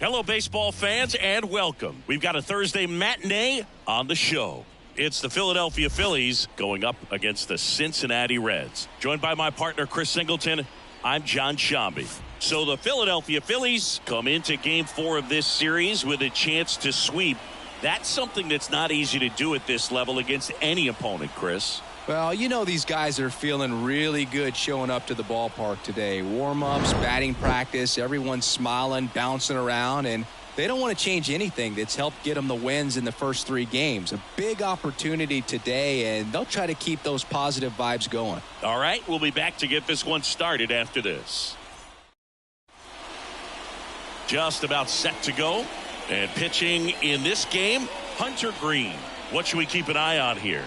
Hello, baseball fans, and welcome. We've got a Thursday matinee on the show. It's the Philadelphia Phillies going up against the Cincinnati Reds. Joined by my partner, Chris Singleton, I'm John Shambi. So the Philadelphia Phillies come into Game 4 of this series with a chance to sweep. That's something that's not easy to do at this level against any opponent, Chris. Well, you know these guys are feeling really good showing up to the ballpark today. Warm-ups, batting practice, everyone's smiling, bouncing around, and they don't want to change anything that's helped get them the wins in the first 3 games. A big opportunity today, and they'll try to keep those positive vibes going. All right, we'll be back to get this one started after this. Just about set to go. And pitching in this game, Hunter Green. What should we keep an eye on here?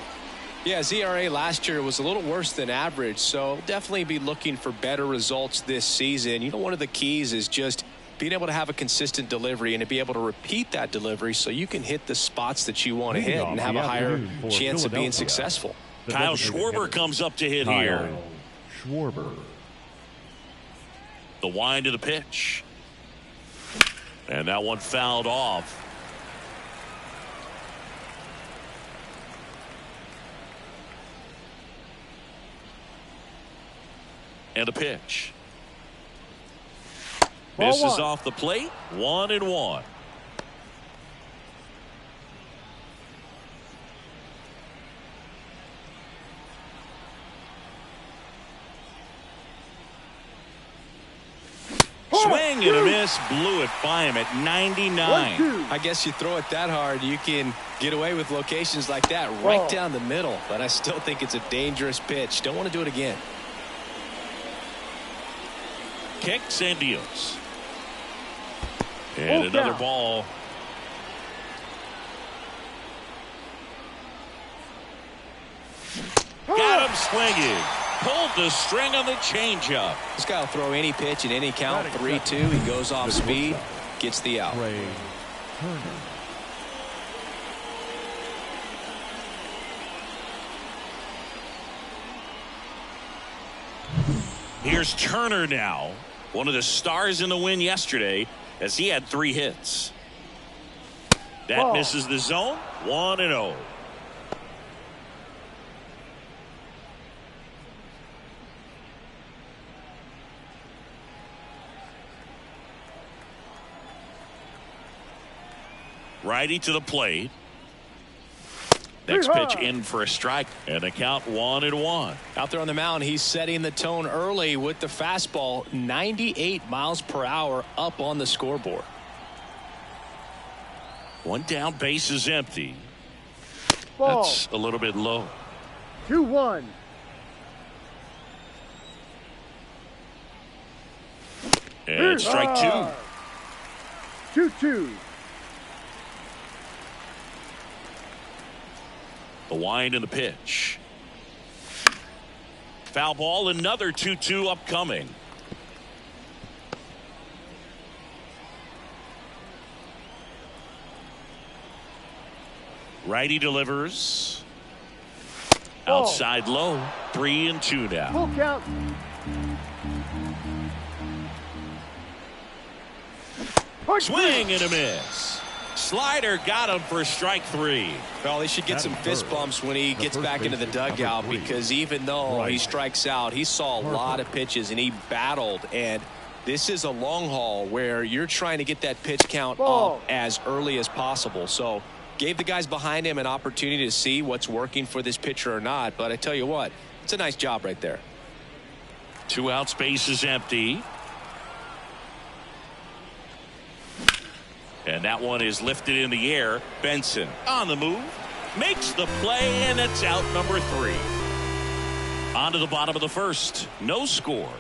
Yeah, his ERA last year was a little worse than average, so definitely be looking for better results this season. You know, one of the keys is just being able to have a consistent delivery and to be able to repeat that delivery so you can hit the spots that you want to hit and have a higher chance of being successful. Kyle Schwarber comes up to hit here. Schwarber. The wind of the pitch. And that one fouled off. And a pitch. Misses off the plate. 1-1. Swing and a miss. Blew it by him at 99. I guess you throw it that hard, you can get away with locations like that right down the middle. But I still think it's a dangerous pitch. Don't want to do it again. Kicks and deals. And another ball. Got him swinging. Pulled the string on the changeup. This guy will throw any pitch in any count. 3-2. He goes off speed. Gets the out. Here's Turner now. One of the stars in the win yesterday as he had 3 hits. That misses the zone. 1-0. Righty to the plate. Next pitch in for a strike and a count 1-1. Out there on the mound, he's setting the tone early with the fastball. 98 miles per hour up on the scoreboard. One down, base is empty. That's a little bit low. 2-1. And strike 2. 2-2. The wind and the pitch. Foul ball, another 2-2 upcoming. Righty delivers. Outside low. 3-2 now. Full count. Swing and a miss. Slider got him for strike 3. Well, they should get some fist bumps when he gets back into the dugout, because even though he strikes out, he saw a lot of pitches and he battled. And this is a long haul where you're trying to get that pitch count up as early as possible. So gave the guys behind him an opportunity to see what's working for this pitcher or not. But I tell you what, it's a nice job right there. 2 outs, base is empty. And that one is lifted in the air. Benson on the move. Makes the play, and it's out number 3. On to the bottom of the first. No score.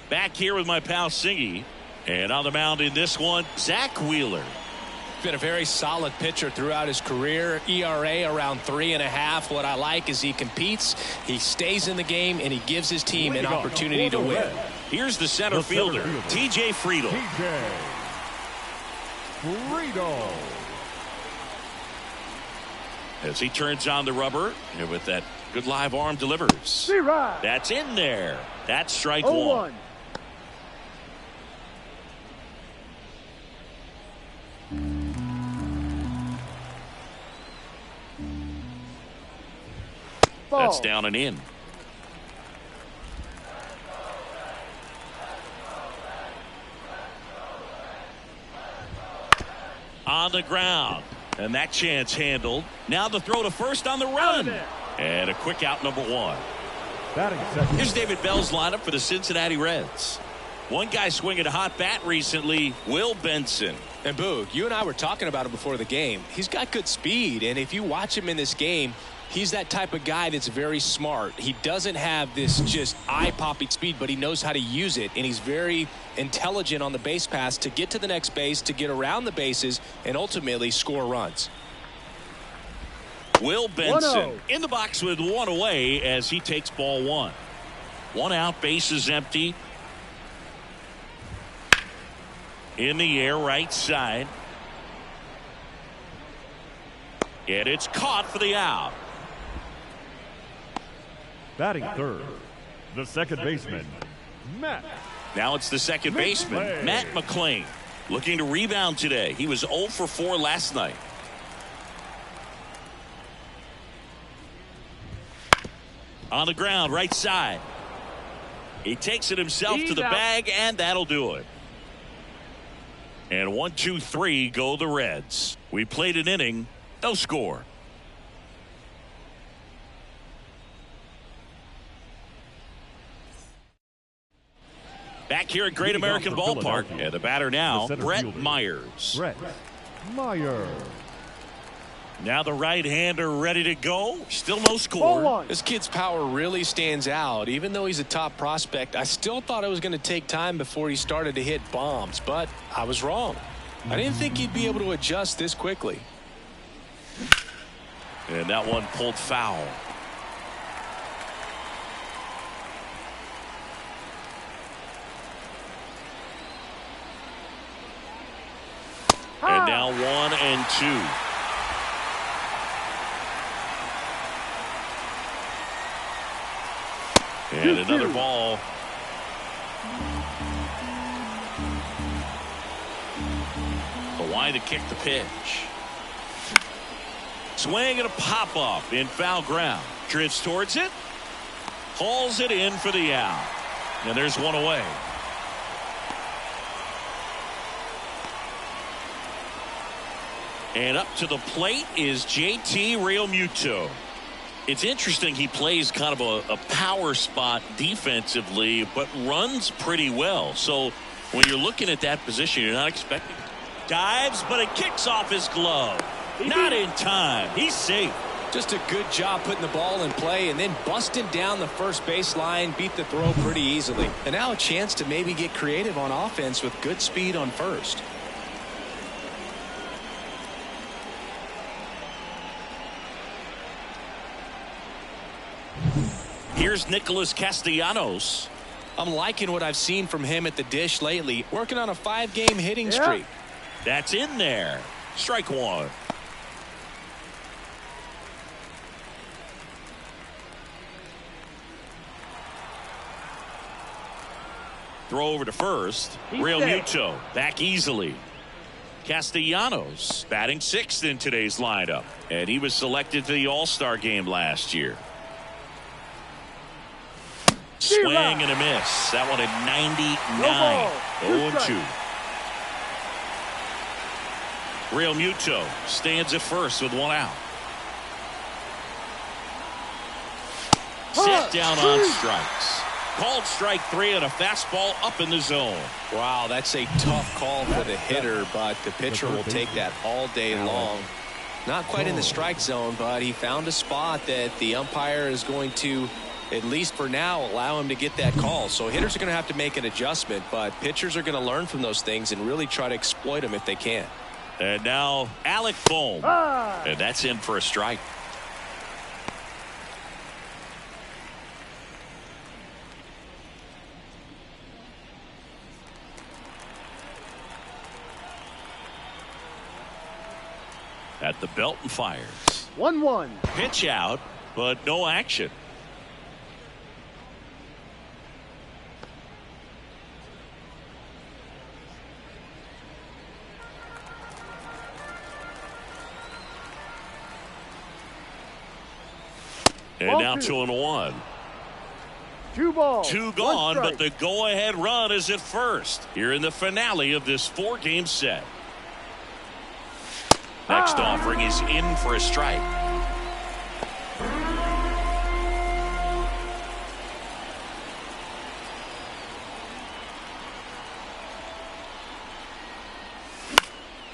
Back here with my pal Singy. And on the mound in this one, Zach Wheeler. Been a very solid pitcher throughout his career. ERA around 3.5. What I like is he competes, he stays in the game, and he gives his team an opportunity to win. Here's the center fielder, TJ Friedl. as he turns on the rubber and with that good live arm delivers. That's in there. That's strike one. That's down and in. On the ground. And that chance handled. Now the throw to first on the run. And a quick out, number one. Here's David Bell's lineup for the Cincinnati Reds. One guy swinging a hot bat recently, Will Benson. And Boog, you and I were talking about him before the game. He's got good speed, and if you watch him in this game, he's that type of guy that's very smart. He doesn't have this just eye-popping speed, but he knows how to use it, and he's very intelligent on the base pass to get to the next base, to get around the bases, and ultimately score runs. Will Benson in the box with one away as he takes ball one. One out, bases empty. In the air, right side. And it's caught for the out. Batting third, the second baseman, Matt. Now it's the second baseman, Matt McClain, looking to rebound today. He was 0 for 4 last night. On the ground, right side. He takes it himself to the bag, and that'll do it. And 1, 2, 3 go the Reds. We played an inning, no score. Back here at Great American Ballpark, and the batter now, Brett Myers. Brett Myers. Now the right-hander ready to go. Still no score. This kid's power really stands out. Even though he's a top prospect, I still thought it was going to take time before he started to hit bombs, but I was wrong. I didn't think he'd be able to adjust this quickly. And that one pulled foul. And now 1 and 2. And another ball. The line to kick the pitch. Swing and a pop up in foul ground. Drifts towards it. Hauls it in for the out. And there's one away. And up to the plate is JT Realmuto. It's interesting, he plays kind of a power spot defensively, but runs pretty well. So when you're looking at that position, you're not expecting. Dives, but it kicks off his glove. Not in time. He's safe. Just a good job putting the ball in play and then busting down the first baseline, beat the throw pretty easily. And now a chance to maybe get creative on offense with good speed on first. Here's Nicholas Castellanos. I'm liking what I've seen from him at the dish lately, working on a 5-game hitting streak. That's in there. Strike one. Throw over to first. Realmuto back easily. Castellanos batting 6th in today's lineup, and he was selected to the All-Star game last year. Swing and a miss. That one at 99. 0-2. Realmuto stands at first with one out. Set down on strikes. Called strike 3 on a fastball up in the zone. Wow, that's a tough call for the hitter, but the pitcher will take that all day long. Not quite in the strike zone, but he found a spot that the umpire is going to, at least for now, allow him to get that call. So hitters are going to have to make an adjustment, but pitchers are going to learn from those things and really try to exploit them if they can. And now Alec Bohm. And that's in for a strike. At the belt and fires. 1-1. Pitch out, but no action. And Ball now two. 2-1. 2 balls. 2 1 gone, strike. but the go-ahead run is at first here in the finale of this 4-game set. Next offering is in for a strike.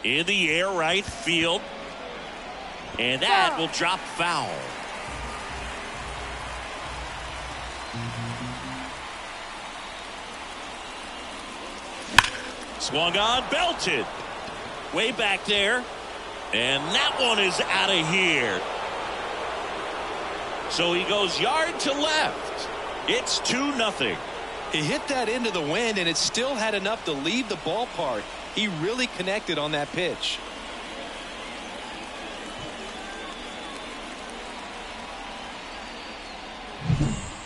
In the air, right field. And that will drop foul. Swung on, belted. Way back there. And that one is out of here. So he goes yard to left. It's 2-0. He hit that into the wind, and it still had enough to leave the ballpark. He really connected on that pitch.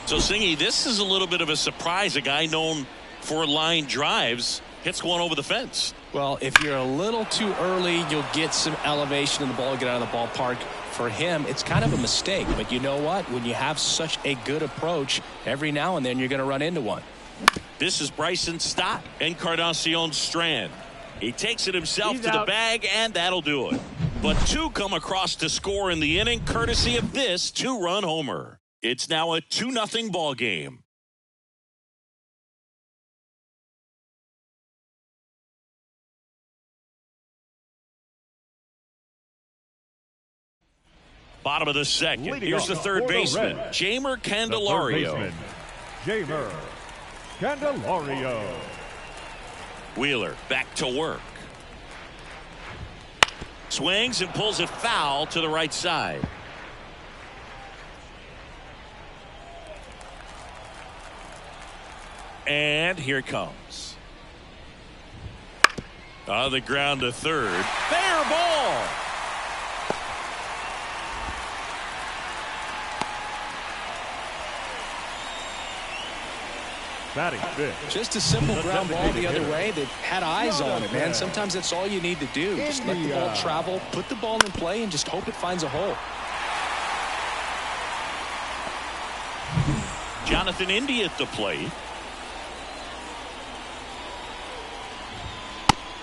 So, Singy, this is a little bit of a surprise. A guy known for line drives hits one over the fence. Well, if you're a little too early, you'll get some elevation and the ball will get out of the ballpark. For him, it's kind of a mistake. But you know what? When you have such a good approach, every now and then you're going to run into one. This is Bryson Stott, Encarnacion Strand. He takes it himself He's to the out. bag, and that'll do it. But 2 come across to score in the inning, courtesy of this 2-run homer. It's now a 2-0 ball game. Bottom of the second. Leading Here's off the third for the baseman, Reds, Jamer The third Candelario. baseman, Jamer Candelario. Wheeler back to work. Swings and pulls it foul to the right side. And here it comes. On the ground to third. Fair ball. Batting fifth. Just a simple The ground ball the designated other hitter. way that had eyes on it, man. Sometimes that's all you need to do. Just let the ball India. travel, put the ball in play, and just hope it finds a hole. Jonathan India at the plate.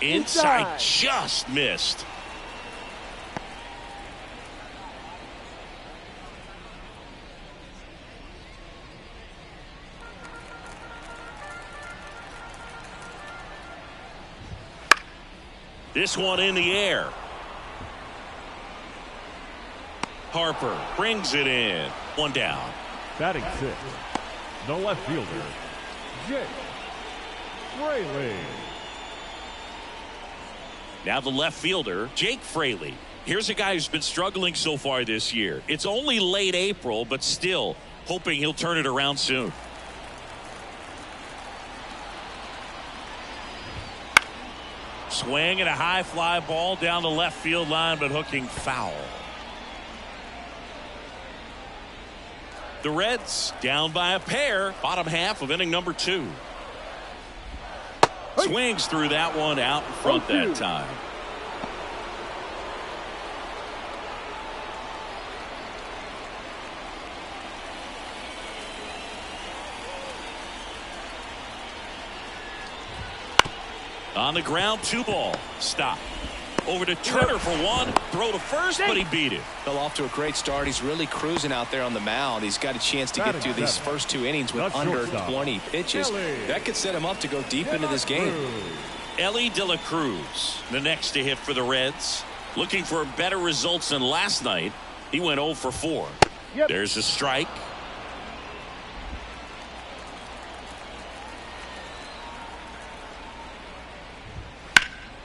Inside, just missed. This one in the air. Harper brings it in. 1 down. Batting sixth. The left fielder, Jake Fraley. Now the left fielder, Jake Fraley. Here's a guy who's been struggling so far this year. It's only late April, but still hoping he'll turn it around soon. Swing and a high fly ball down the left field line, but hooking foul. The Reds down by a pair, bottom half of inning number 2. Swings through that one out in front that time. On the ground, 2 ball. Stop. Over to Turner for 1. Throw to first, but he beat it. Fell off to a great start. He's really cruising out there on the mound. He's got a chance to get through these first 2 innings with The under shortstop, 20 pitches. Ellie That could set him up to go deep into this game. Ellie De La Cruz, the next to hit for the Reds. Looking for better results than last night. He went 0 for 4. Yep. There's a strike.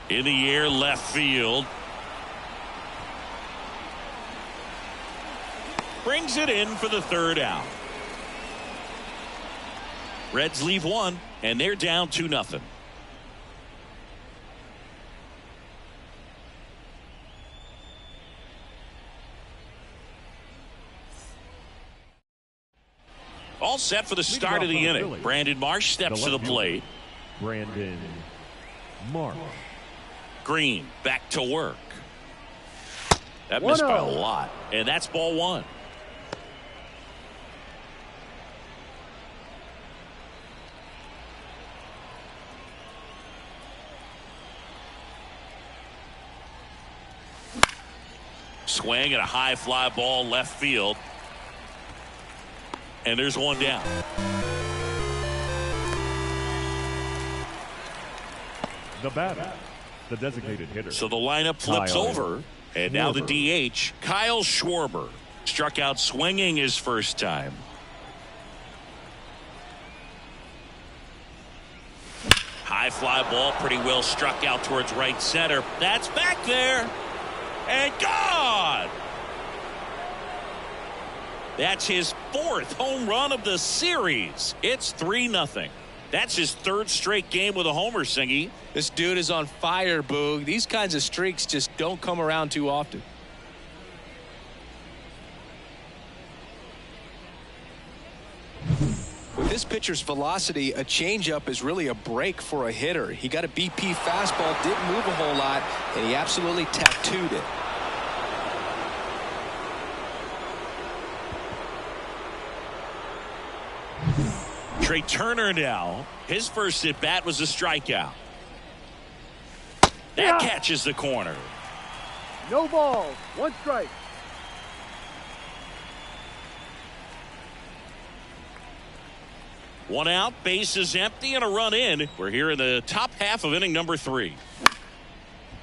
In the air, left field. Brings it in for the 3rd out. Reds leave 1, and they're down 2-0. All set for the start of the inning. Brandon Marsh steps to the plate. Brandon Marsh. Green back to work. That missed by a lot. And that's ball one. Swing and a high fly ball left field. And there's one down. The batter, the designated hitter. So the lineup flips over. And now the DH, Kyle Schwarber, struck out swinging his first time. High fly ball, pretty well struck out towards right center. That's back there. And gone. That's his 4th home run of the series. It's 3-0. That's his 3rd straight game with a homer, Singy. This dude is on fire, Boog. These kinds of streaks just don't come around too often. With this pitcher's velocity, a changeup is really a break for a hitter. He got a BP fastball, didn't move a whole lot, and he absolutely tattooed it. Trey Turner now. His first at bat was a strikeout. That catches the corner. No balls. 1 strike. One out, bases empty, and a run in. We're here in the top half of inning number 3.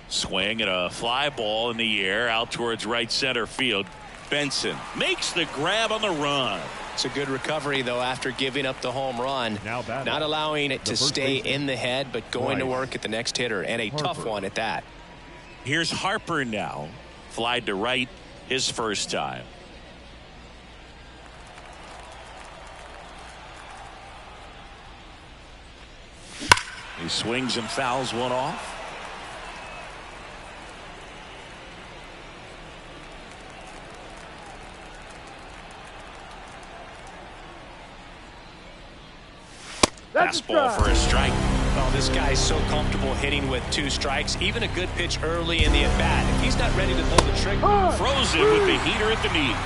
Swing and a fly ball in the air out towards right center field. Benson makes the grab on the run. It's a good recovery, though, after giving up the home run. Not allowing it to stay in the head, but going to work at the next hitter, and a tough one at that. Here's Harper now. Flied to right his first time. He swings and fouls one off. Fastball for a strike. Well, this guy's so comfortable hitting with 2 strikes. Even a good pitch early in the at-bat. If he's not ready to pull the trigger. Frozen with the heater at the knees.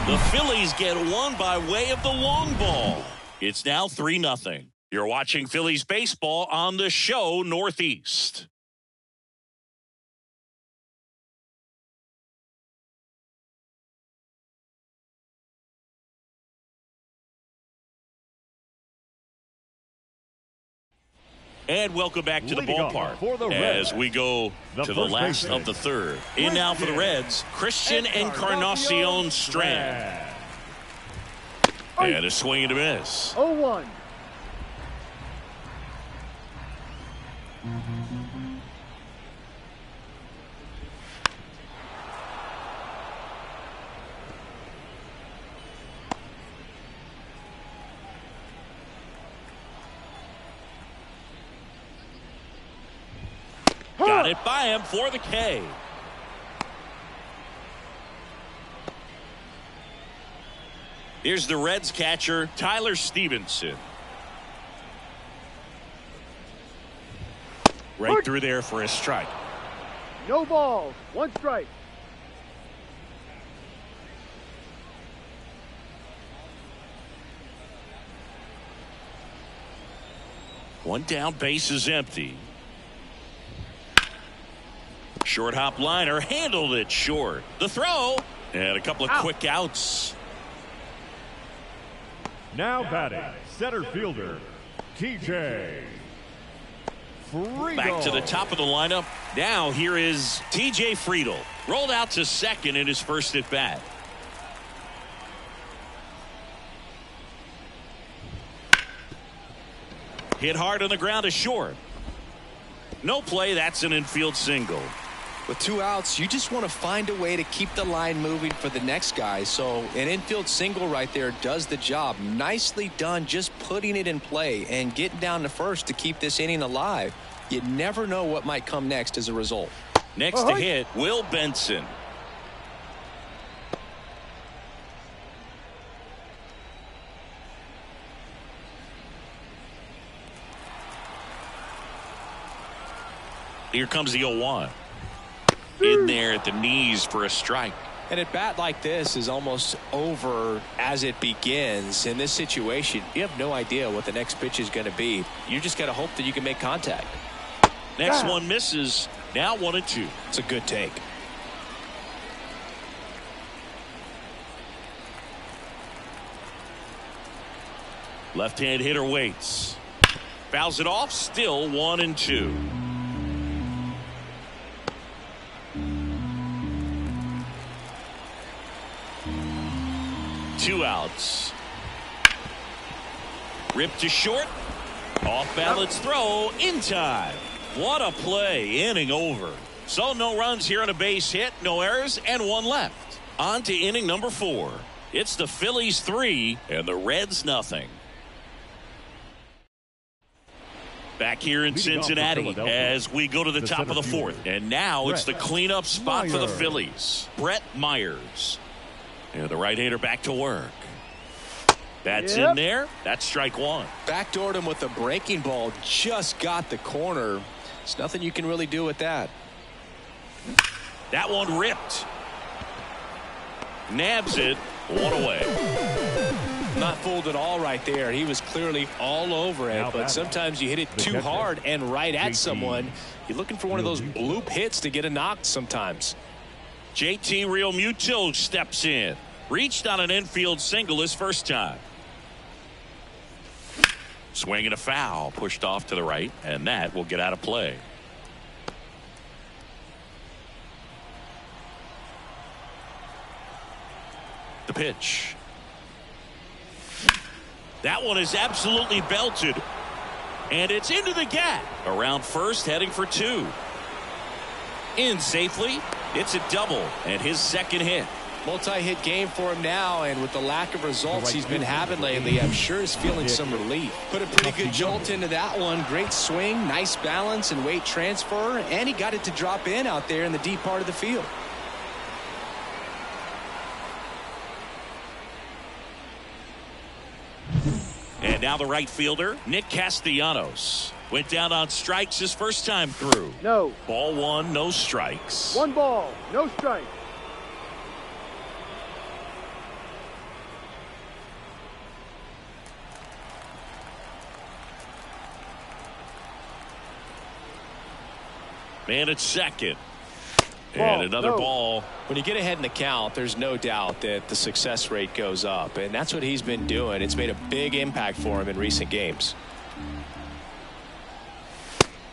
The Phillies get one by way of the long ball. It's now 3-0. You're watching Phillies baseball on the show Northeast. And welcome back to the ballpark as we go to the last of the 3rd. In now for the Reds, Christian Encarnacion Strand. And a swing and a miss. 0-1. Got it by him for the K. Here's the Reds catcher, Tyler Stevenson. Right through there for a strike. No balls. 1 strike. One down, base is empty. Short hop liner, handled it short. The throw, and a couple of quick outs. Now batting, center fielder, TJ Friedel. Back to the top of the lineup. Now here is TJ Friedel. Rolled out to second in his first at bat. Hit hard on the ground to short. No play, that's an infield single. With 2 outs, you just want to find a way to keep the line moving for the next guy. So an infield single right there does the job. Nicely done, just putting it in play and getting down to first to keep this inning alive. You never know what might come next as a result. Next to hit, Will Benson. Here comes the 0-1. In there at the knees for a strike. And at bat like this is almost over as it begins. In this situation, you have no idea what the next pitch is going to be. You just got to hope that you can make contact. Next one misses. Now 1-2. It's a good take. Left-hand hitter waits. Fouls it off. Still 1-2. Two outs. Ripped to short. Off balance throw in time. What a play. Inning over. So no runs here on a base hit, no errors, and one left. On to inning number 4. It's the Phillies 3 and the Reds nothing. Back here in Cincinnati as we go to the top of the 4th. And now it's the cleanup spot for the Phillies. Brett Myers. And the right-hander back to work. That's in there. That's strike 1. Backdoored him with a breaking ball. Just got the corner. There's nothing you can really do with that. That one ripped. Nabs it. 1 away. Not fooled at all right there. He was clearly all over it, but sometimes you hit it too hard and right at someone. You're looking for one of those bloop hits to get a knock sometimes. JT Realmuto steps in. Reached on an infield single his first time. Swing and a foul. Pushed off to the right, and that will get out of play. The pitch. That one is absolutely belted. And it's into the gap. Around first, heading for 2. In safely. It's a double and his second hit. Multi-hit game for him now, and with the lack of results he's been having lately, I'm sure he's feeling some relief. Put a pretty good jolt into that one. Great swing, nice balance and weight transfer, and he got it to drop in out there in the deep part of the field. And now the right fielder, Nick Castellanos. Went down on strikes his first time through. No. Ball 1, no strikes. 1 ball, no strike. Man at second. And another ball. When you get ahead in the count, there's no doubt that the success rate goes up, and that's what he's been doing. It's made a big impact for him in recent games.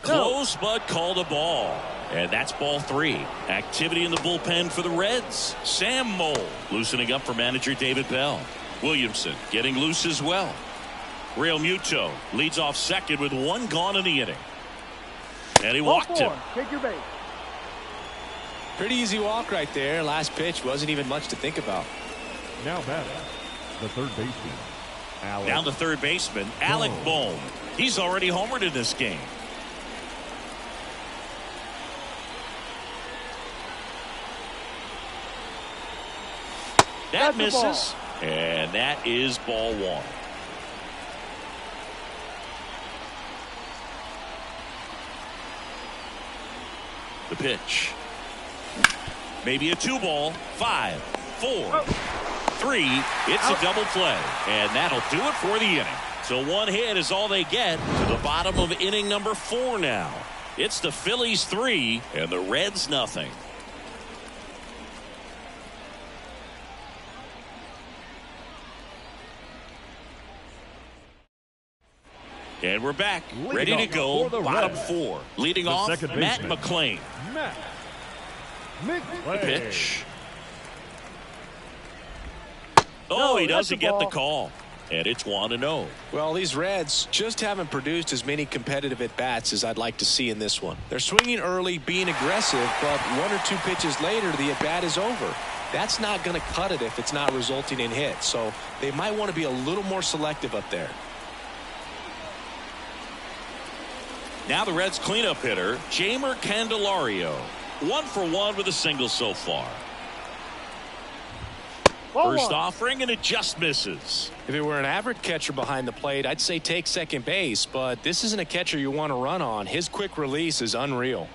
Close, but called a ball. And that's ball 3. Activity in the bullpen for the Reds. Sam Moll loosening up for manager David Bell. Williamson getting loose as well. Realmuto leads off second with 1 gone in the inning. And he walked him. Take your base. Pretty easy walk right there. Last pitch wasn't even much to think about. Now batting, the third baseman. Down the third baseman, Alec Bohm. He's already homered in this game. That misses. And that is ball 1. The pitch. Maybe a 2 ball. 5, 4, 3. It's a double play. And that'll do it for the inning. So 1 hit is all they get to the bottom of inning number 4 now. It's the Phillies 3 and the Reds nothing. And we're back, ready to go, bottom 4. Leading off, Matt McClain. The pitch. Oh, he doesn't get the call. And it's 1-0. Well, these Reds just haven't produced as many competitive at-bats as I'd like to see in this one. They're swinging early, being aggressive, but 1 or 2 pitches later, the at-bat is over. That's not going to cut it if it's not resulting in hits. So they might want to be a little more selective up there. Now the Reds cleanup hitter, Jeimer Candelario. 1 for 1 with a single so far. First offering, and it just misses. If it were an average catcher behind the plate, I'd say take second base, but this isn't a catcher you want to run on. His quick release is unreal.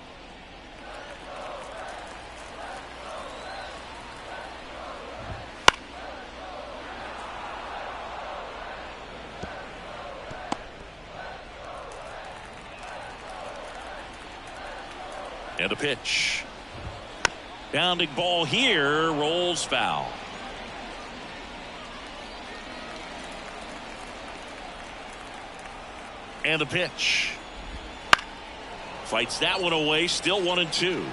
And the pitch. Bounding ball here, rolls foul. And the pitch. Fights that one away, still 1-2.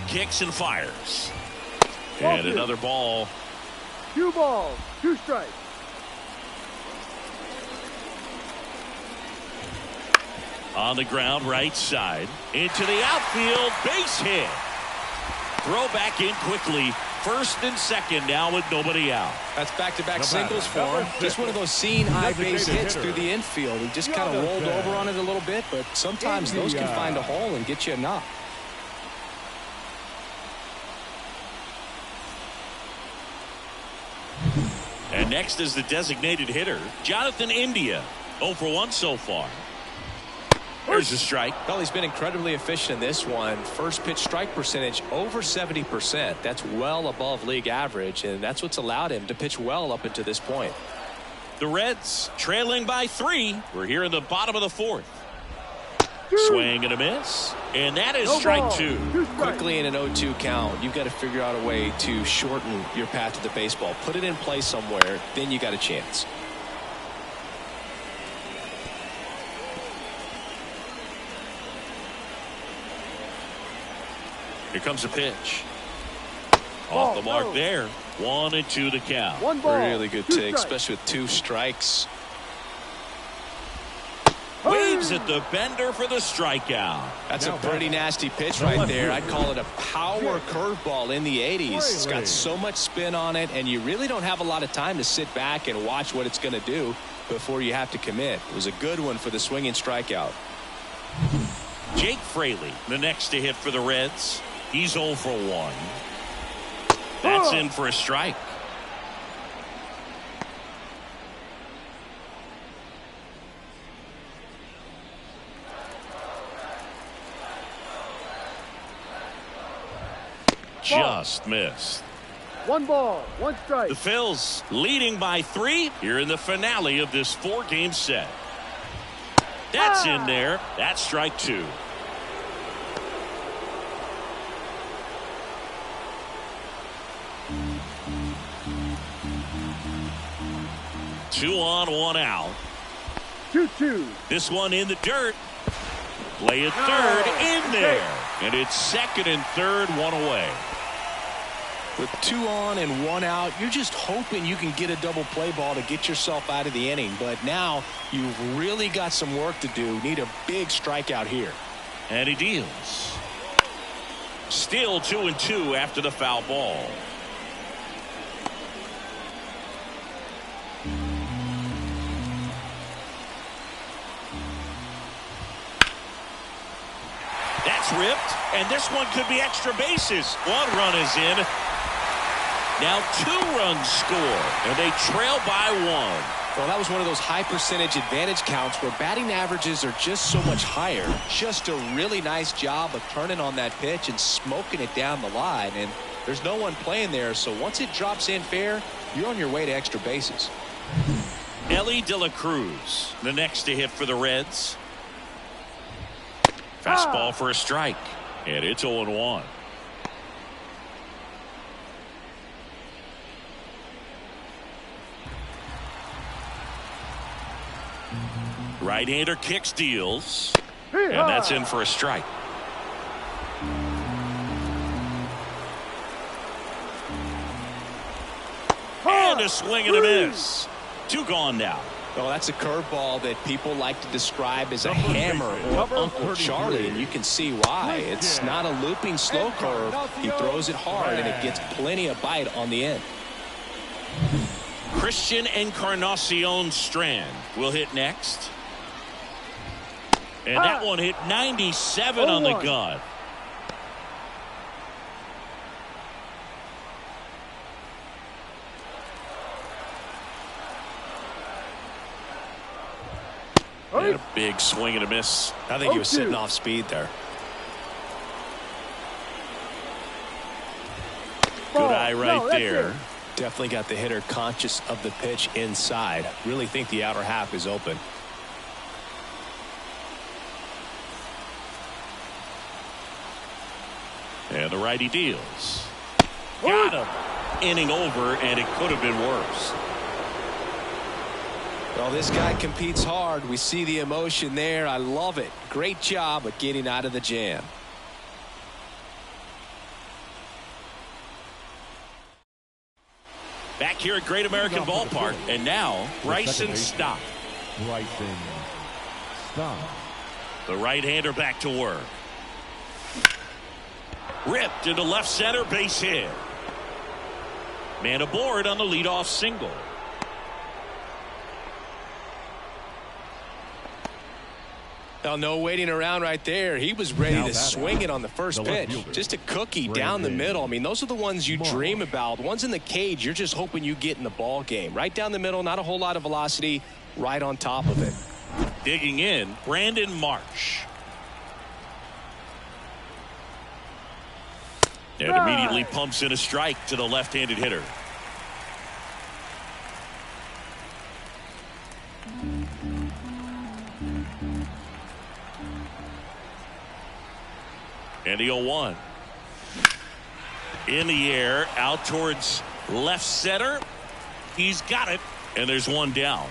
Kicks and fires. And another ball. 2 balls, 2 strikes. On the ground, right side. Into the outfield, base hit. Throw back in quickly. First and second now with nobody out. That's back-to-back singles for him. Just one of those seeing high base hits through the infield. He just kind of rolled over on it a little bit, but sometimes those can find a hole and get you a knock. And next is the designated hitter, Jonathan India. 0 for 1 so far. There's a strike. Well, he's been incredibly efficient in this one. First pitch strike percentage over 70%. That's well above league average, and that's what's allowed him to pitch well up until this point. The Reds trailing by 3. We're here in the bottom of the 4th. Swing and a miss. And that is strike 2. Quickly in an 0-2 count, you've got to figure out a way to shorten your path to the baseball. Put it in play somewhere, then you got a chance. Here comes a pitch. Off the mark there. 1-2 the count. 1 ball. Really good take, especially with 2 strikes. Waves at the bender for the strikeout. That's a pretty nasty pitch right there. I'd call it a power curveball in the 80s. It's got so much spin on it, and you really don't have a lot of time to sit back and watch what it's going to do before you have to commit. It was a good one for the swinging strikeout. Jake Fraley, the next to hit for the Reds. He's 0 for 1. That's in for a strike. Just missed. 1 ball, 1 strike. The Phils leading by 3 here in the finale of this 4-game set. That's in there. That's strike 2. Two on, 1 out. 2-2. This one in the dirt. Play it third, in there. And it's second and third, 1 away. With 2 on and 1 out, you're just hoping you can get a double play ball to get yourself out of the inning. But now you've really got some work to do. Need a big strikeout here. And he deals. Still 2-2 after the foul ball. That's ripped, and this one could be extra bases. 1 run is in. Now 2 runs score, and they trail by 1. Well, that was one of those high percentage advantage counts where batting averages are just so much higher. Just a really nice job of turning on that pitch and smoking it down the line. And there's no one playing there, so once it drops in fair, you're on your way to extra bases. Ellie De La Cruz, the next to hit for the Reds. Fastball for a strike, and it's 0-1. Right-hander kicks, deals, and that's in for a strike. And a swing and a miss. 2 gone now. Well, that's a curveball that people like to describe as a hammer or Uncle Charlie, and you can see why. It's not a looping slow curve. He throws it hard, and it gets plenty of bite on the end. Christian Encarnacion Strand will hit next. And that one hit 97 on the gun. And a big swing and a miss. I think he was sitting off speed there. Good eye right there. Definitely got the hitter conscious of the pitch inside. Really think the outer half is open. And the righty deals. Got him. Inning over, and it could have been worse. Well, this guy competes hard. We see the emotion there. I love it. Great job at getting out of the jam. Back here at Great American Ballpark, and now Bryson Stott. Bryson Stott. The right-hander back to work. Ripped into left center, base hit. Man aboard on the leadoff single. Now, no waiting around right there. He was ready to swing it on the first pitch. Just a cookie down the middle. I mean, those are the ones you dream about. The ones in the cage, you're just hoping you get in the ball game. Right down the middle, not a whole lot of velocity, right on top of it. Digging in, Brandon Marsh. And immediately pumps in a strike to the left-handed hitter. And the 0-1. In the air, out towards left center. He's got it, and there's one down.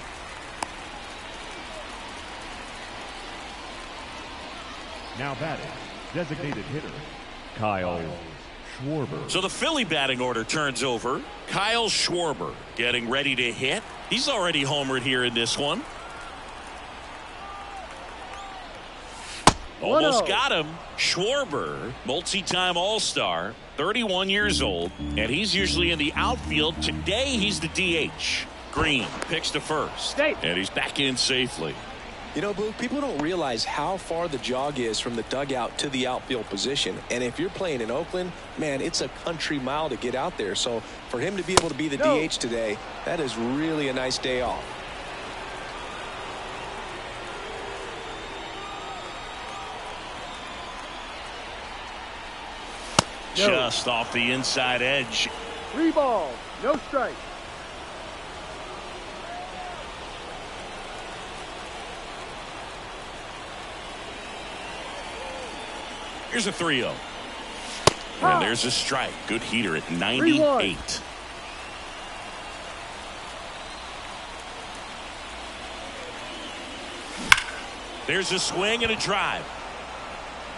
Now batting, designated hitter, Kyle Schwarber. So the Philly batting order turns over. Kyle Schwarber getting ready to hit. He's already homered here in this one. Almost got him. Schwarber, multi-time All-Star, 31 years old, and he's usually in the outfield. Today, he's the DH. Green picks to first, and he's back in safely. You know, Blue, people don't realize how far the jog is from the dugout to the outfield position. And if you're playing in Oakland, man, it's a country mile to get out there. So for him to be able to be the DH today, that is really a nice day off. Just off the inside edge. 3 balls, no strike. Here's a 3-0. And there's a strike. Good heater at 98. 3-1. There's a swing and a drive.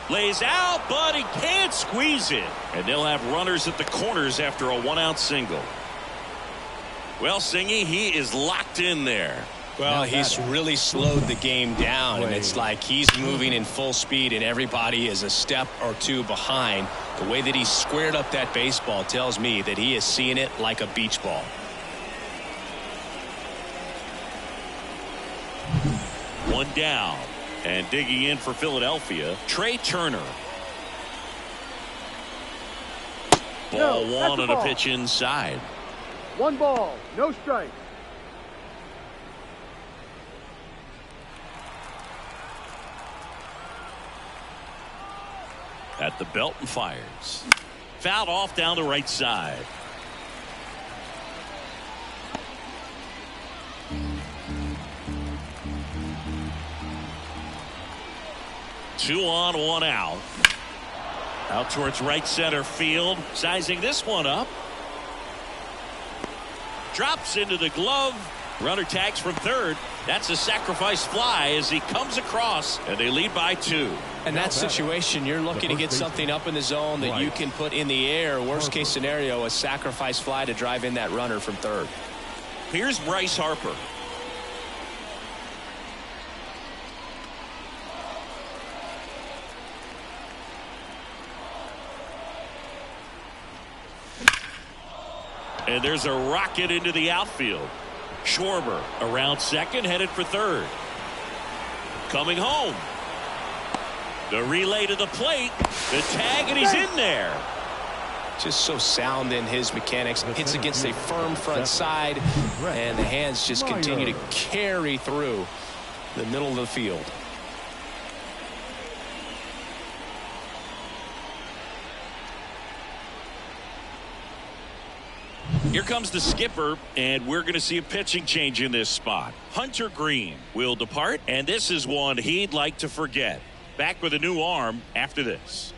Lays out, but he can't squeeze it. And they'll have runners at the corners after a 1-out single. Well, Singy, he is locked in there. Well, he's really slowed the game down, and it's like he's moving in full speed, and everybody is a step or two behind. The way that he squared up that baseball tells me that he is seeing it like a beach ball. One down. And digging in for Philadelphia, Trey Turner. Ball one on a pitch inside. 1 ball, no strike. At the belt and fires. Fouled off down the right side. Two on, 1 out. Out towards right center field. Sizing this one up. Drops into the glove. Runner tags from third. That's a sacrifice fly as he comes across, and they lead by 2. In that situation, you're looking to get something up in the zone that you can put in the air. Worst case scenario, a sacrifice fly to drive in that runner from third. Here's Bryce Harper. And there's a rocket into the outfield. Schwarber around second, headed for third. Coming home. The relay to the plate. The tag, and he's in there. Just so sound in his mechanics. Hits against a firm front side, and the hands just continue to carry through the middle of the field. Here comes the skipper, and we're going to see a pitching change in this spot. Hunter Green will depart, and this is one he'd like to forget. Back with a new arm after this.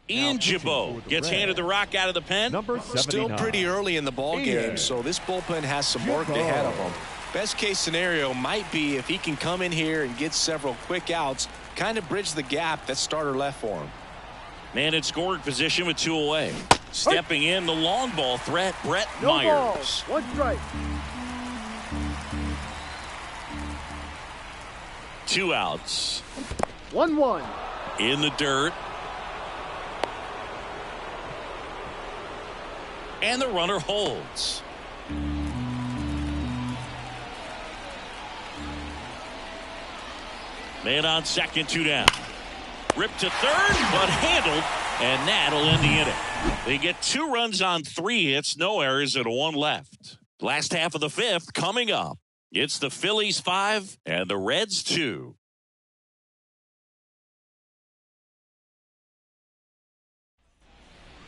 Ian Gibaut gets handed the rock out of the pen. Number 79. Still pretty early in the ball game, so this bullpen has some work ahead of them. Best case scenario might be if he can come in here and get several quick outs, kind of bridge the gap that starter left for him. Man in scoring position with 2 away. Stepping in, the long ball threat, Brett No Myers. ball, 1 strike. 2 outs. 1-1. In the dirt. And the runner holds. Man on second, 2 down. Ripped to third, but handled, and that'll end the inning. They get 2 runs on 3 hits, no errors, and 1 left. Last half of the 5th coming up. It's the Phillies 5 and the Reds 2.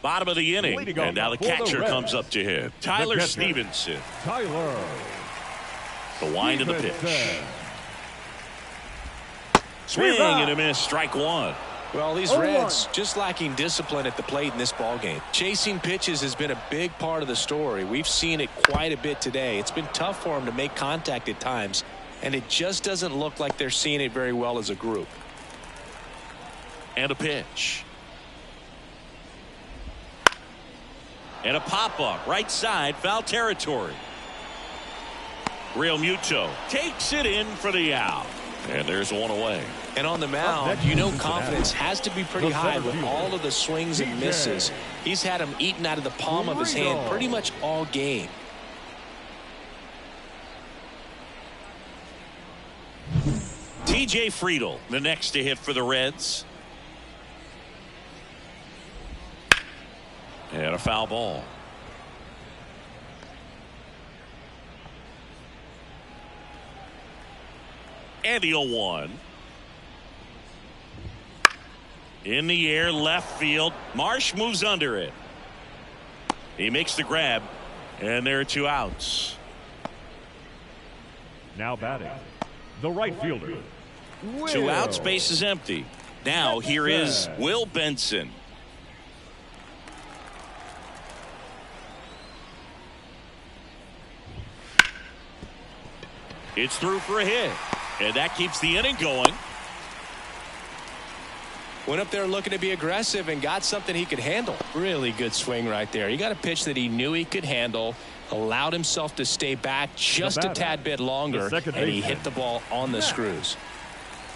Bottom of the inning, and now the catcher comes up to hit. Tyler Stevenson. Tyler. The wind of the pitch. Swing and a miss, strike 1. Well, these Reds just lacking discipline at the plate in this ballgame. Chasing pitches has been a big part of the story. We've seen it quite a bit today. It's been tough for them to make contact at times, and it just doesn't look like they're seeing it very well as a group. And a pitch. And a pop-up, right side, foul territory. Real Muto takes it in for the out. And there's 1 away. And on the mound, you know confidence has to be pretty high with all of the swings and misses. He's had them eaten out of the palm of his hand pretty much all game. TJ Friedl, the next to hit for the Reds. And a foul ball. And the 0-1. In the air, left field. Marsh moves under it. He makes the grab, and there are 2 outs. Now batting, the right fielder. 2 outs, base is empty. Now here is Will Benson. It's through for a hit, and that keeps the inning going. Went up there looking to be aggressive and got something he could handle. Really good swing right there. He got a pitch that he knew he could handle, allowed himself to stay back just a tad bit longer, and he hit the ball on the screws.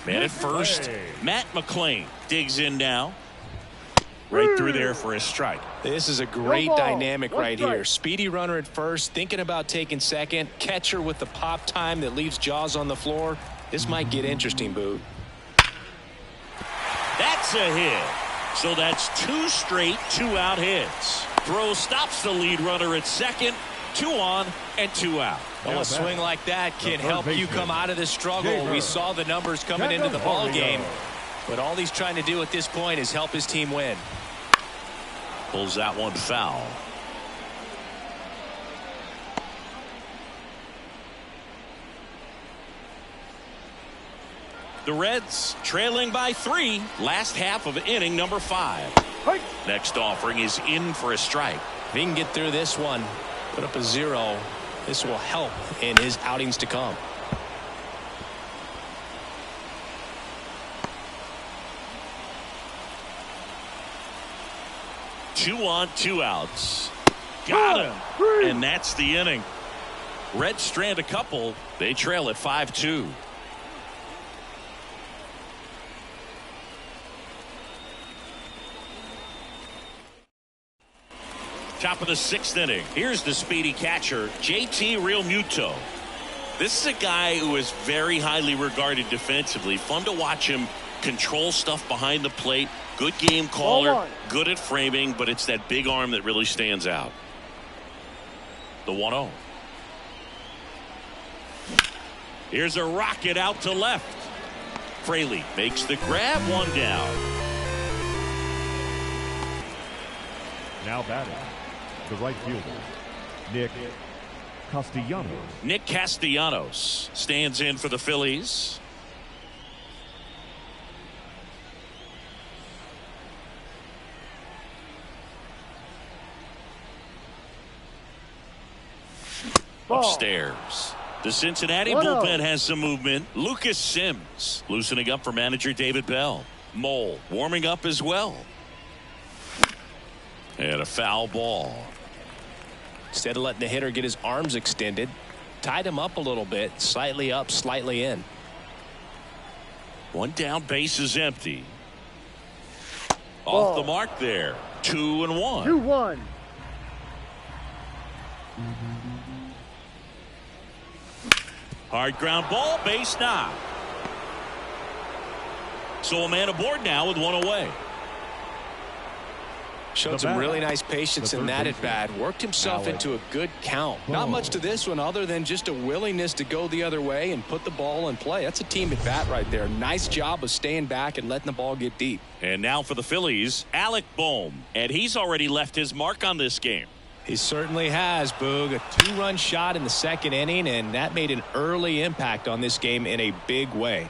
Man at first, Matt McClain digs in now. Right through there for a strike. This is a great dynamic right here. Speedy runner at first, thinking about taking second. Catcher with the pop time that leaves Jaws on the floor. This might get interesting, Boot. That's a hit. So that's 2 straight 2-out hits. Throw stops the lead runner at second. 2 on and 2 out. Well, a swing like that can help you come out of this struggle. We saw the numbers coming into the ball game. But all he's trying to do at this point is help his team win. Pulls that one foul. The Reds trailing by 3. Last half of inning number 5. Next offering is in for a strike. If he can get through this one, put up a 0, this will help in his outings to come. Two on, 2 outs. Got him. And that's the inning. Reds strand a couple. They trail at 5-2. Top of the 6th inning. Here's the speedy catcher, JT Real Muto. This is a guy who is very highly regarded defensively. Fun to watch him control stuff behind the plate. Good game caller, good at framing, but it's that big arm that really stands out. The 1-0. Here's a rocket out to left. Fraley makes the grab, one down. Now batting, the right fielder, Nick Castellanos. Nick Castellanos stands in for the Phillies. Upstairs, the Cincinnati bullpen has some movement. Lucas Sims loosening up for manager David Bell. Mole warming up as well. And a foul ball. Instead of letting the hitter get his arms extended, tied him up a little bit, slightly up, slightly in. One down, base is empty. Off the mark there. 2-1. 2-1. Hard ground ball, base knock. So a man aboard now with one away. Showed some really nice patience in that at bat. Worked himself into a good count. Not much to this one other than just a willingness to go the other way and put the ball in play. That's a team at bat right there. Nice job of staying back and letting the ball get deep. And now for the Phillies, Alec Bohm. And he's already left his mark on this game. He certainly has, Boog. A 2-run shot in the second inning, and that made an early impact on this game in a big way.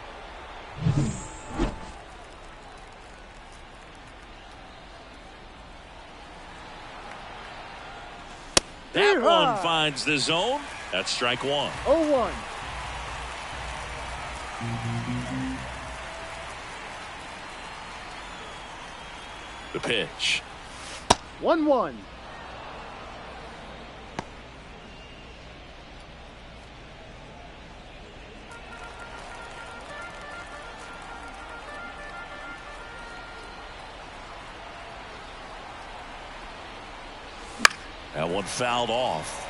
That one finds the zone. That's strike one. 0-1. The pitch. 1-1. That one fouled off.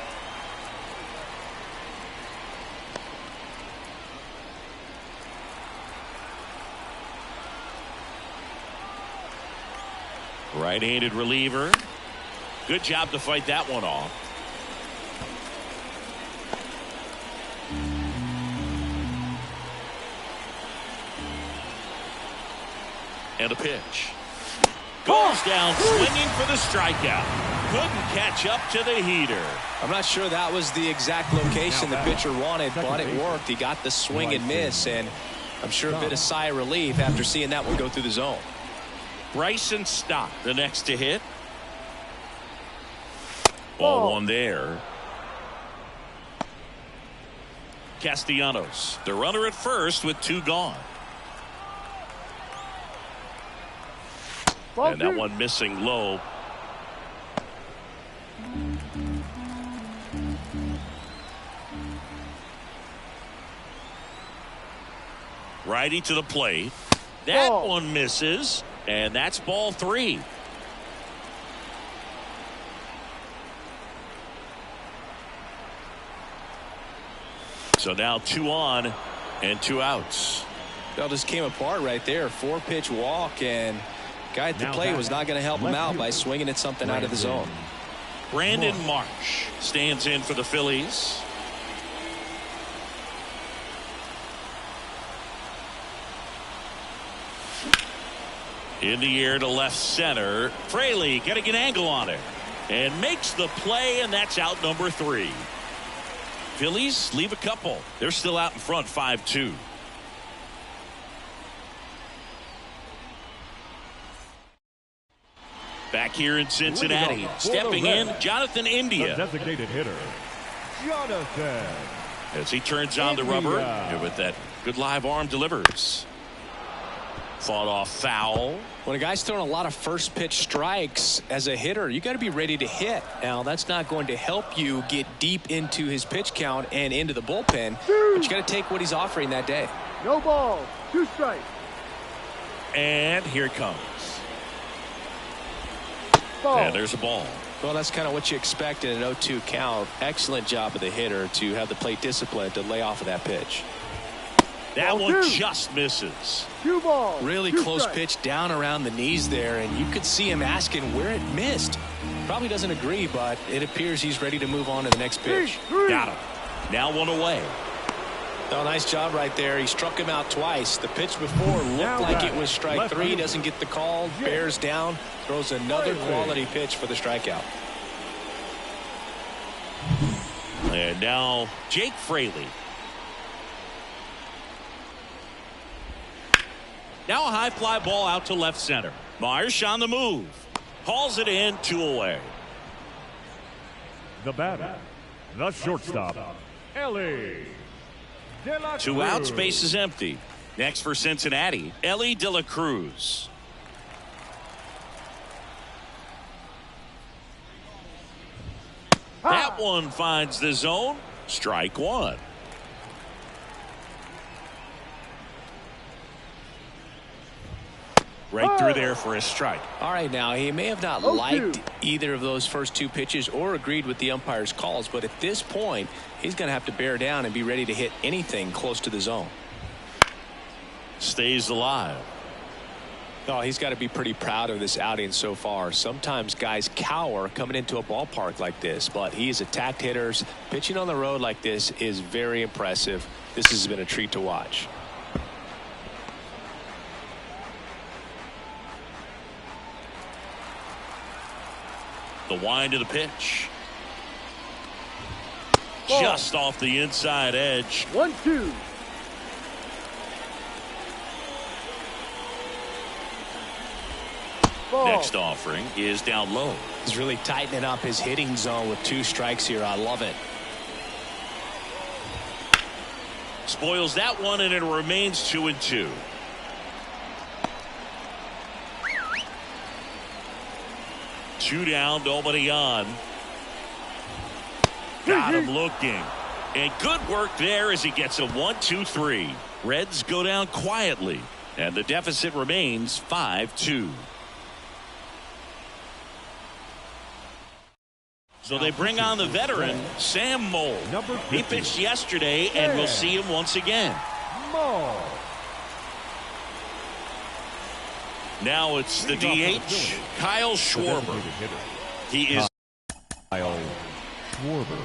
Right-handed reliever. Good job to fight that one off. And a pitch. Goes down swinging for the strikeout. Couldn't catch up to the heater. I'm not sure that was the exact location the pitcher wanted, but it worked. He got the swing and miss, and I'm sure a bit of sigh of relief after seeing that one go through the zone. Bryson Stott, the next to hit. Ball one there. Castellanos, the runner at first with two gone. And that one missing low. Righty to the plate. That one misses, and that's ball three. So now 2 on and 2 outs. That just came apart right there. 4-pitch walk, and guy at the plate was not going to help him out by swinging at something out of the zone. Brandon Marsh stands in for the Phillies. In the air to left center. Fraley getting an angle on it and makes the play, and that's out number 3. Phillies leave a couple. They're still out in front 5-2. Back here in Cincinnati, stepping in, Jonathan India. The designated hitter, Jonathan. As he turns on the rubber, and with that good live arm delivers. Fought off foul. When a guy's throwing a lot of first pitch strikes as a hitter, you got to be ready to hit. Now, that's not going to help you get deep into his pitch count and into the bullpen, but you got to take what he's offering that day. No ball, 2 strikes. And here it comes. Ball. And there's a ball. Well, that's kind of what you expect in an 0-2 count. Excellent job of the hitter to have the plate discipline to lay off of that pitch. That Ball one 2. just misses. 2 balls. Really 2 close strikes. pitch down around the knees there, and you could see him asking where it missed. Probably doesn't agree, but it appears he's ready to move on to the next pitch. Got him. Now 1 away. Oh, nice job right there. He struck him out twice. The pitch before looked like it was strike three. Doesn't get the call. Bears down. Throws another quality pitch for the strikeout. And now Jake Fraley. Now a high fly ball out to left center. Marsh on the move. Hauls it in, 2 away. The batter, the shortstop, Ellie. 2 outs, base is empty. Next for Cincinnati, Ellie De La Cruz. That one finds the zone. Strike 1. Right through there for a strike. All right, now he may have not liked either of those first 2 pitches or agreed with the umpire's calls, but at this point he's going to have to bear down and be ready to hit anything close to the zone. Stays alive. Oh, he's got to be pretty proud of this outing so far. Sometimes guys cower coming into a ballpark like this, but he's attacked hitters. Pitching on the road like this is very impressive. This has been a treat to watch. The wind of the pitch. Just off the inside edge. 1-2. Next offering is down low. He's really tightening up his hitting zone with 2 strikes here. I love it. Spoils that one, and it remains 2-2. Two down, nobody on. Got him looking. And good work there as he gets a 1-2-3. Reds go down quietly, and the deficit remains 5-2. So they bring on the veteran, Sam Moll. He pitched yesterday, and we'll see him once again. Now it's the DH, Kyle Schwarber. He is Kyle Schwarber.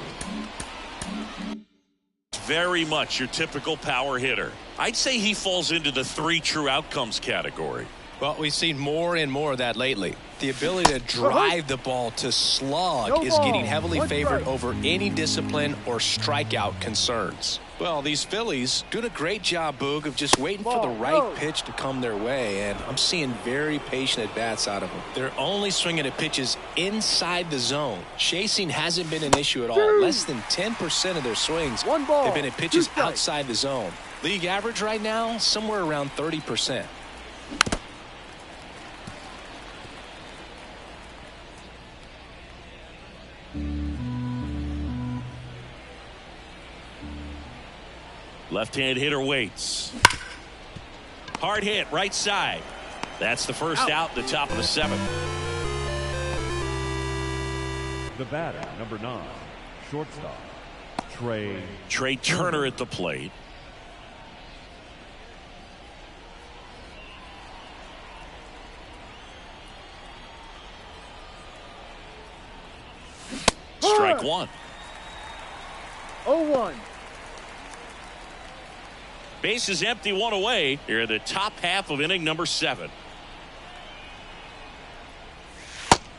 very much your typical power hitter. I'd say he falls into the 3 true outcomes category. Well, we've seen more and more of that lately. The ability to drive the ball to slug is getting heavily favored over any discipline or strikeout concerns. Well, these Phillies doing a great job, Boog, of just waiting for the right pitch to come their way, and I'm seeing very patient at-bats out of them. They're only swinging at pitches inside the zone. Chasing hasn't been an issue at all. Less than 10% of their swings have been at pitches outside the zone. League average right now, somewhere around 30%. Left-hand hitter waits. Hard hit, right side. That's the first out, the top of the 7th. The batter, number 9, shortstop, Trey Turner at the plate. Strike 1. 0-1. Base is empty, 1 away. Here in the top half of inning number 7.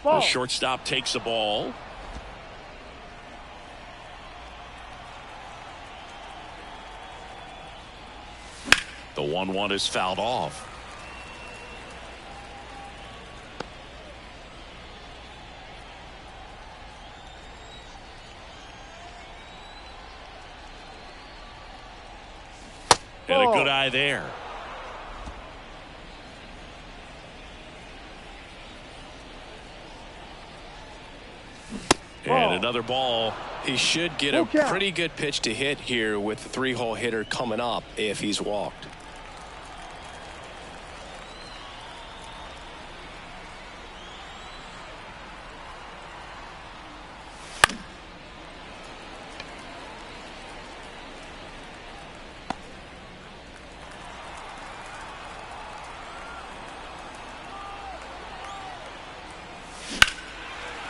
The shortstop takes the ball. The 1-1 is fouled off. And a good eye there. And another ball. He should get a pretty good pitch to hit here with the 3-hole hitter coming up if he's walked.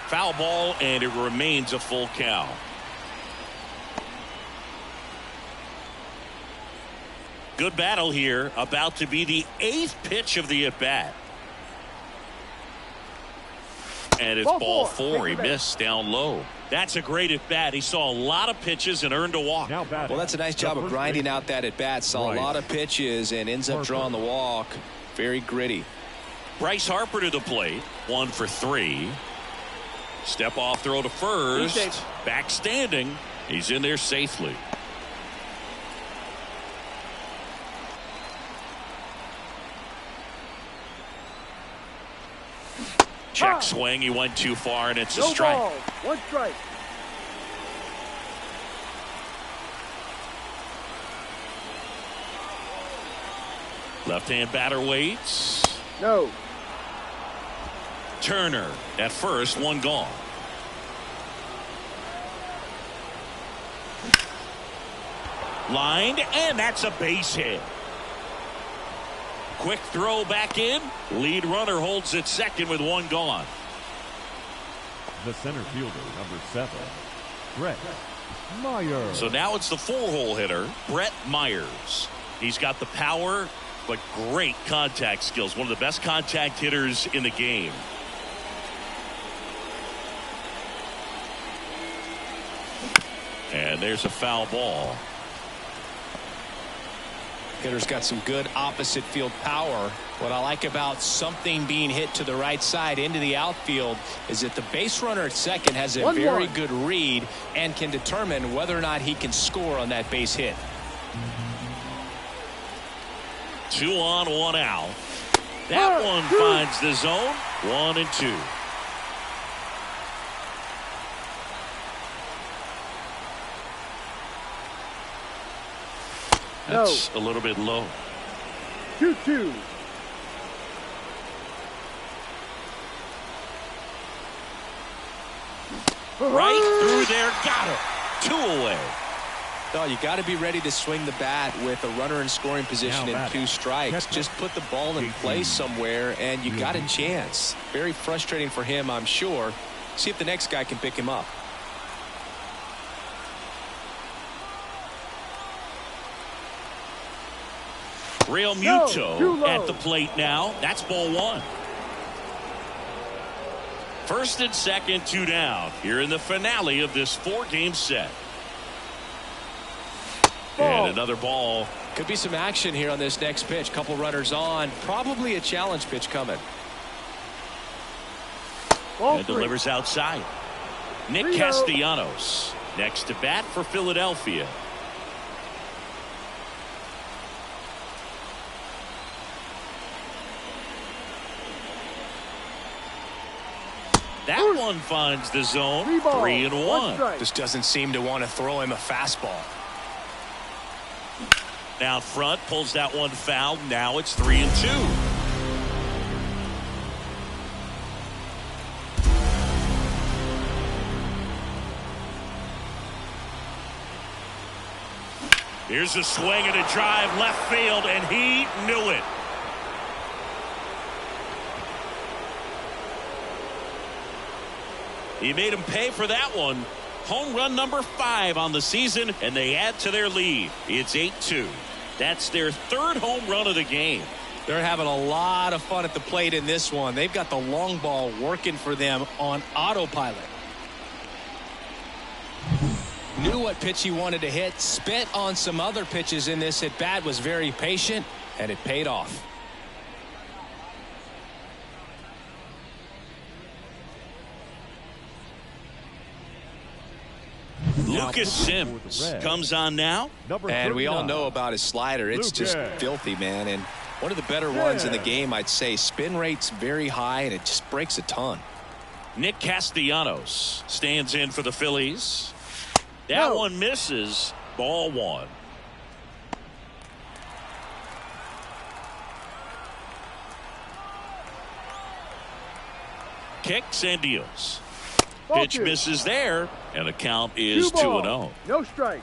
Foul ball, and it remains a full count. Good battle here. About to be the 8th pitch of the at-bat. And it's ball 4. He missed down low. That's a great at-bat. He saw a lot of pitches and earned a walk. Well, that's a nice job of grinding out that at-bat. Saw a lot of pitches and ends up drawing the walk. Very gritty. Bryce Harper to the plate. 1 for 3. Step off throw to first. Back standing. He's in there safely. Check swing. He went too far, and it's a strike. Ball. 1 strike. Left-hand batter waits. No. Turner at first, 1 gone. Lined, and that's a base hit. Quick throw back in. Lead runner holds at second with 1 gone. The center fielder, number 7, Brett Myers. So now it's the 4-hole hitter, Brett Myers. He's got the power, but great contact skills. One of the best contact hitters in the game. And there's a foul ball. Hitter's got some good opposite field power. What I like about something being hit to the right side into the outfield is that the base runner at second has a very good read and can determine whether or not he can score on that base hit. 2 on, 1 out. That one finds the zone. 1 and 2. That's a little bit low. 2-2. Right through there. Got it. 2 away. No, you got to be ready to swing the bat with a runner in scoring position and 2 strikes. Just put the ball in play somewhere and you got a chance. Very frustrating for him, I'm sure. See if the next guy can pick him up. Real Muto at the plate now. That's ball 1. First and second, 2 down. Here in the finale of this 4-game set. And another ball. Could be some action here on this next pitch. Couple runners on. Probably a challenge pitch coming. And delivers outside. Nick Castellanos next to bat for Philadelphia. That one finds the zone. 3 and 1. Just doesn't seem to want to throw him a fastball. Now front, pulls that one foul. Now it's 3 and 2. Here's a swing and a drive left field, and he knew it. He made him pay for that one. Home run number 5 on the season, and they add to their lead. It's 8-2. That's their 3rd home run of the game. They're having a lot of fun at the plate in this one. They've got the long ball working for them on autopilot. Knew what pitch he wanted to hit. Spit on some other pitches in this at bat. Was very patient, and it paid off. Lucas Sims comes on now. And we all know about his slider. It's just filthy, man. And one of the better ones in the game, I'd say. Spin rate's very high, and it just breaks a ton. Nick Castellanos stands in for the Phillies. That one misses. Ball 1. Kicks and deals. Pitch misses there, and the count is 2-0. No strike.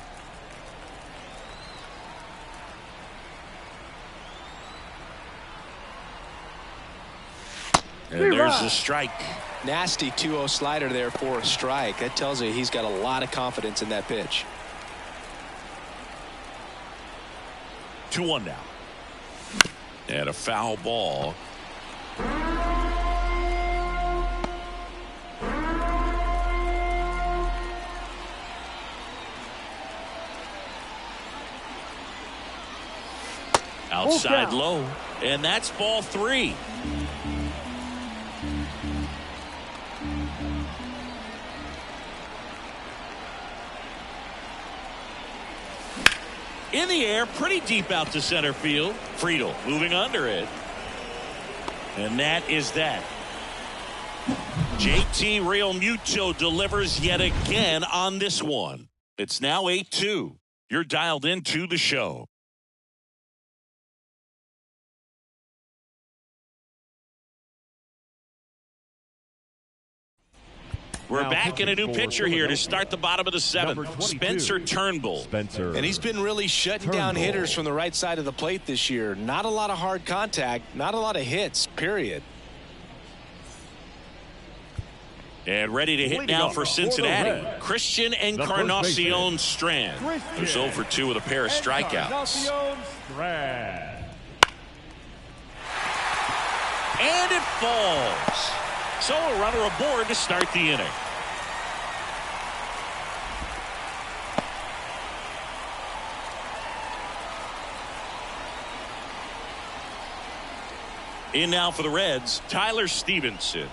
And there's the strike. Nasty 2-0 slider there for a strike. That tells you he's got a lot of confidence in that pitch. 2-1 now. And a foul ball. Outside low, and that's ball 3. In the air, pretty deep out to center field. Friedel moving under it. And that is that. JT Realmuto delivers yet again on this one. It's now 8-2. You're dialed into the show. We're now back in a new pitcher here to start the bottom of the 7th. Spencer Turnbull. And he's been really shutting down hitters from the right side of the plate this year. Not a lot of hard contact, not a lot of hits, period. And ready to hit now for Cincinnati. Christian Encarnacion Strand. They're 0 for 2 with a pair of strikeouts. And it falls. So a runner aboard to start the inning. In now for the Reds, Tyler Stevenson.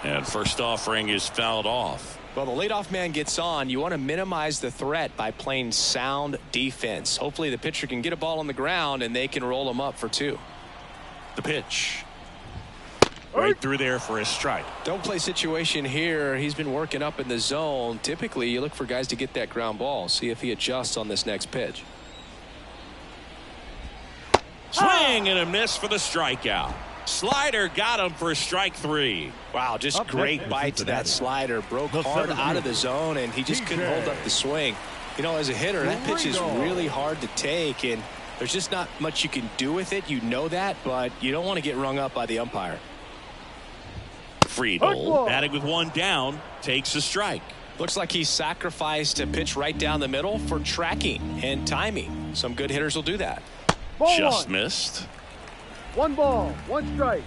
And first offering is fouled off. Well, the leadoff man gets on. You want to minimize the threat by playing sound defense. Hopefully the pitcher can get a ball on the ground and they can roll him up for 2. The pitch. Right through there for a strike. Don't play situation here. He's been working up in the zone. Typically, you look for guys to get that ground ball. See if he adjusts on this next pitch. Swing and a miss for the strikeout. Slider got him for strike 3. Wow, just great bite to that slider. Broke hard out of the zone, and he just couldn't hold up the swing. You know, as a hitter, that pitch is really hard to take, and there's just not much you can do with it. You know that, but you don't want to get rung up by the umpire. Friedel, batting with 1 down, takes a strike. Looks like he sacrificed a pitch right down the middle for tracking and timing. Some good hitters will do that. Just missed. 1 ball, 1 strike.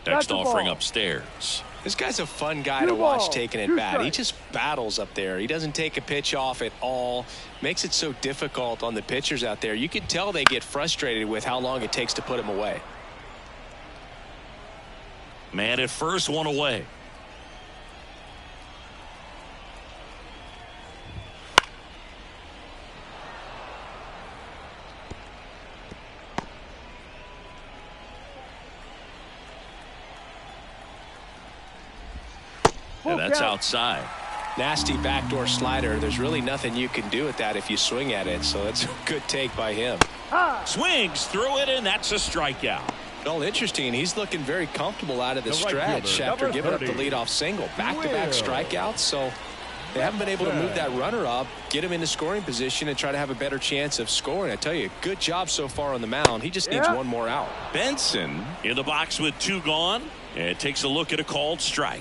Next offering upstairs. This guy's a fun guy to watch taking at bat. He just battles up there. He doesn't take a pitch off at all. Makes it so difficult on the pitchers out there. You can tell they get frustrated with how long it takes to put him away. Man at first, 1 away. And that's outside. Nasty backdoor slider. There's really nothing you can do with that if you swing at it. So that's a good take by him. Swings through it, and that's a strikeout. Well, interesting. He's looking very comfortable out of the stretch after giving up the leadoff single. Back-to-back strikeouts. So they haven't been able to move that runner up, get him into scoring position, and try to have a better chance of scoring. I tell you, good job so far on the mound. He just needs 1 more out. Benson in the box with 2 gone, and takes a look at a called strike.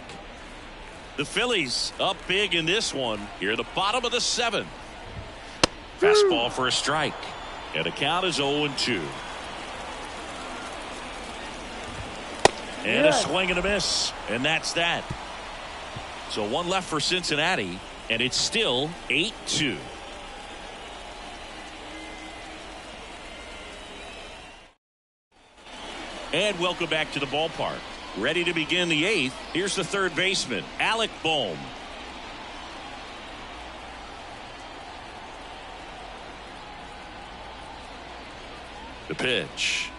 The Phillies up big in this one here at the bottom of the 7th. Fastball for a strike, and the count is 0-2. And a swing and a miss, and that's that. So 1 left for Cincinnati, and it's still 8-2. And welcome back to the ballpark. Ready to begin the 8th. Here's the third baseman, Alec Bohm. The pitch.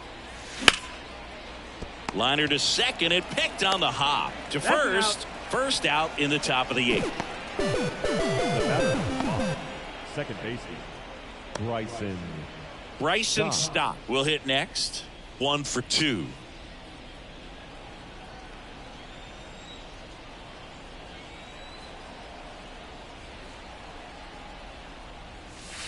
Liner to second and picked on the hop. To first. First out in the top of the 8th. The batter, second baseman, Bryson Stock will hit next. 1 for 2.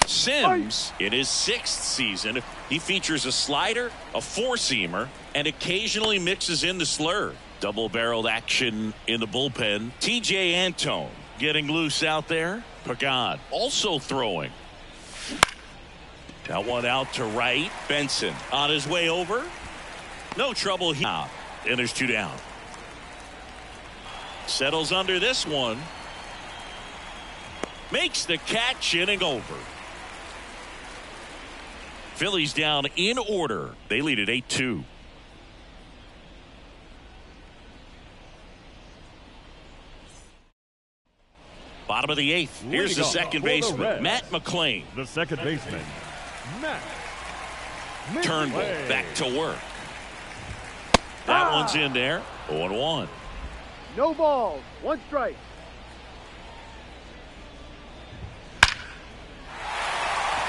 Sims, in his 6th season, he features a slider, a four-seamer, and occasionally mixes in the slur. Double-barreled action in the bullpen. T.J. Antone getting loose out there. Pagan also throwing. That one out to right. Benson on his way over. No trouble here. And there's 2 down. Settles under this one. Makes the catch, inning over. Phillies down in order. They lead at 8-2. Bottom of the 8th. Here's the second baseman, Matt McClain. The second baseman, Matt. Turnbull back to work. That one's in there. 0-1. No balls. 1 strike.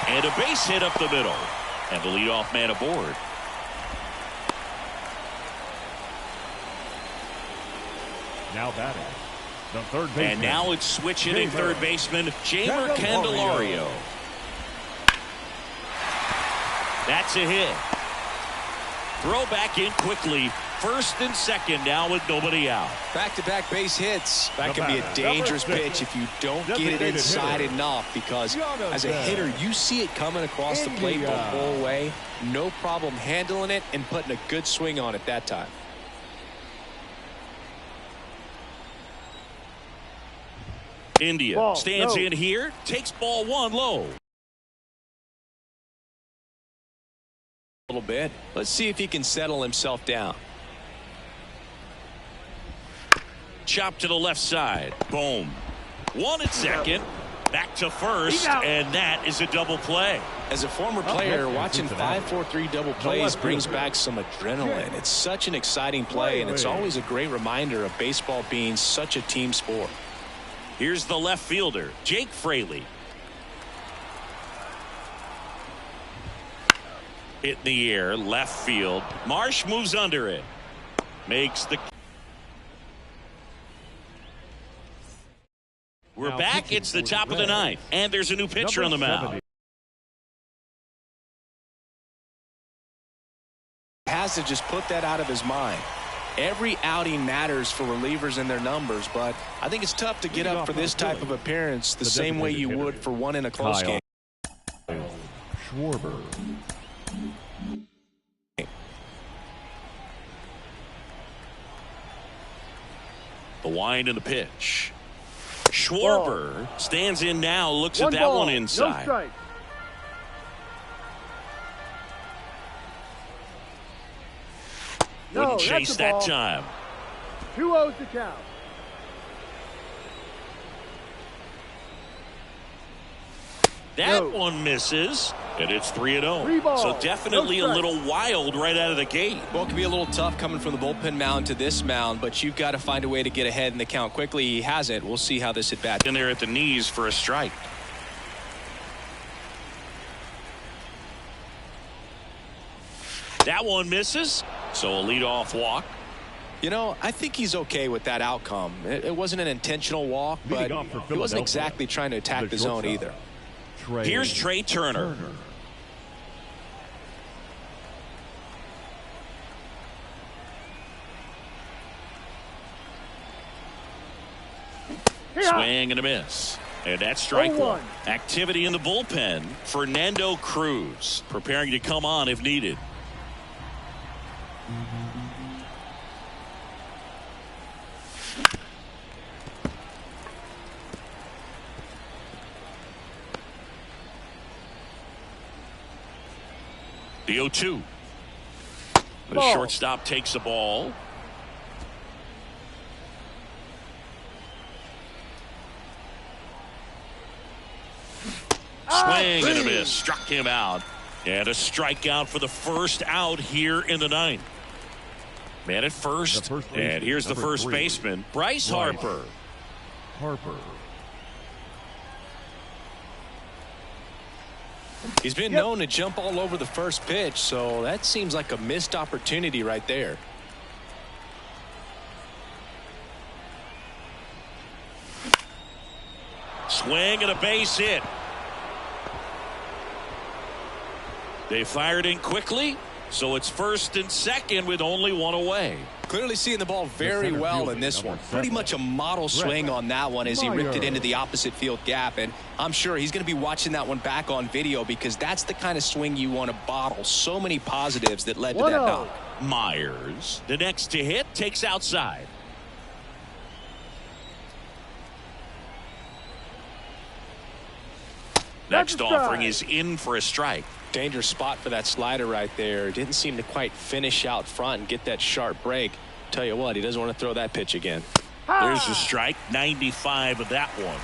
And a base hit up the middle. And the leadoff man aboard. Now batting, the third baseman. And now it's switch hitting third baseman, Jamer Candelario. That's a hit. Throw back in quickly. First and second now with nobody out. Back-to-back base hits. That can be a dangerous pitch if you don't get it inside enough, because as a hitter, you see it coming across the plate the whole way. No problem handling it and putting a good swing on it that time. India stands in here, takes ball 1 low. A little bit. Let's see if he can settle himself down. Chop to the left side. Boom. 1 at second. Back to first, and that is a double play. As a former player, watching 5-4-3 double plays brings back some adrenaline. It's such an exciting play, and it's always a great reminder of baseball being such a team sport. Here's the left fielder, Jake Fraley. Hit in the air, left field. Marsh moves under it. Makes the... We're back. It's the top of the 9th, and there's a new pitcher on the mound. Has to just put that out of his mind. Every outing matters for relievers and their numbers, but I think it's tough to get up for this type of appearance the same way you would for one in a close game. Schwarber. The wind and the pitch. Schwarber stands in now, looks at that one inside. No strike. Wouldn't chase that time. 2-0 to count. That one misses, and it's 3-0. So definitely a little wild right out of the gate. Well, it can be a little tough coming from the bullpen mound to this mound, but you've got to find a way to get ahead in the count quickly. He hasn't. We'll see how this at bat. In there at the knees for a strike. That one misses, so a leadoff walk. You know, I think he's okay with that outcome. It wasn't an intentional walk, but he wasn't exactly trying to attack the zone either. Here's Trey Turner. Swing and a miss. And that's strike 1. Activity in the bullpen. Fernando Cruz preparing to come on if needed. The 0-2. The shortstop takes the ball. Swing and a miss. Struck him out. And a strikeout for the first out here in the 9th. Man at first. And here's the first baseman, Bryce Harper. He's been known to jump all over the first pitch, so that seems like a missed opportunity right there. Swing and a base hit. They fired in quickly, so it's first and second with only one away. Clearly seeing the ball very well in this one. Pretty much a model swing on that one as he ripped it into the opposite field gap. And I'm sure he's going to be watching that one back on video because that's the kind of swing you want to bottle. So many positives that led to that knock. Myers, the next to hit, takes outside. Next offering is in for a strike. Dangerous spot for that slider right there. Didn't seem to quite finish out front and get that sharp break. Tell you what, he doesn't want to throw that pitch again. There's a strike, 95 of that one.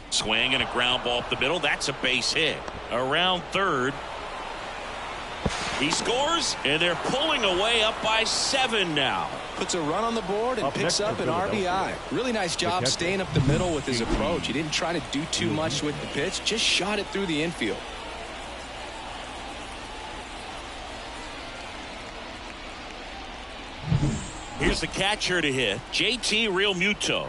Swing and a ground ball up the middle. That's a base hit. Around third. He scores, and they're pulling away up by 7 now. Puts a run on the board and picks up an RBI. Really nice job staying up the middle with his approach. He didn't try to do too much with the pitch, just shot it through the infield. Here's the catcher to hit, JT Realmuto.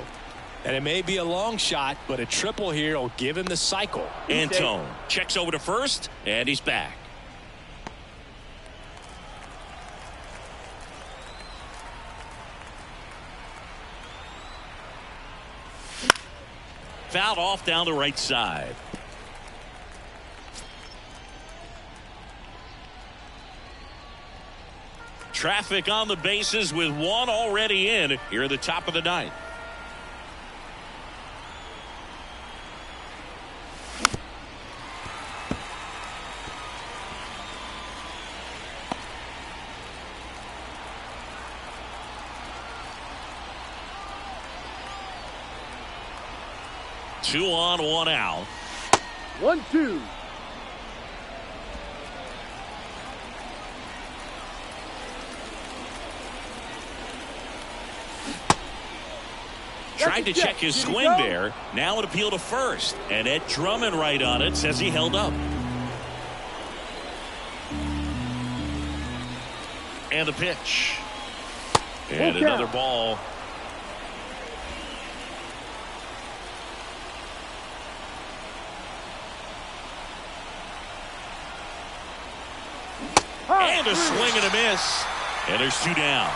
And it may be a long shot, but a triple here will give him the cycle. Antone checks over to first, and he's back. Fouled off down the right side. Traffic on the bases with one already in here at the top of the ninth. Two on, one out. 1-2. Tried to check his swing there. Now an appeal to first. And Ed Drummond right on it says he held up. And the pitch. And another ball. And a swing and a miss. And there's 2 down.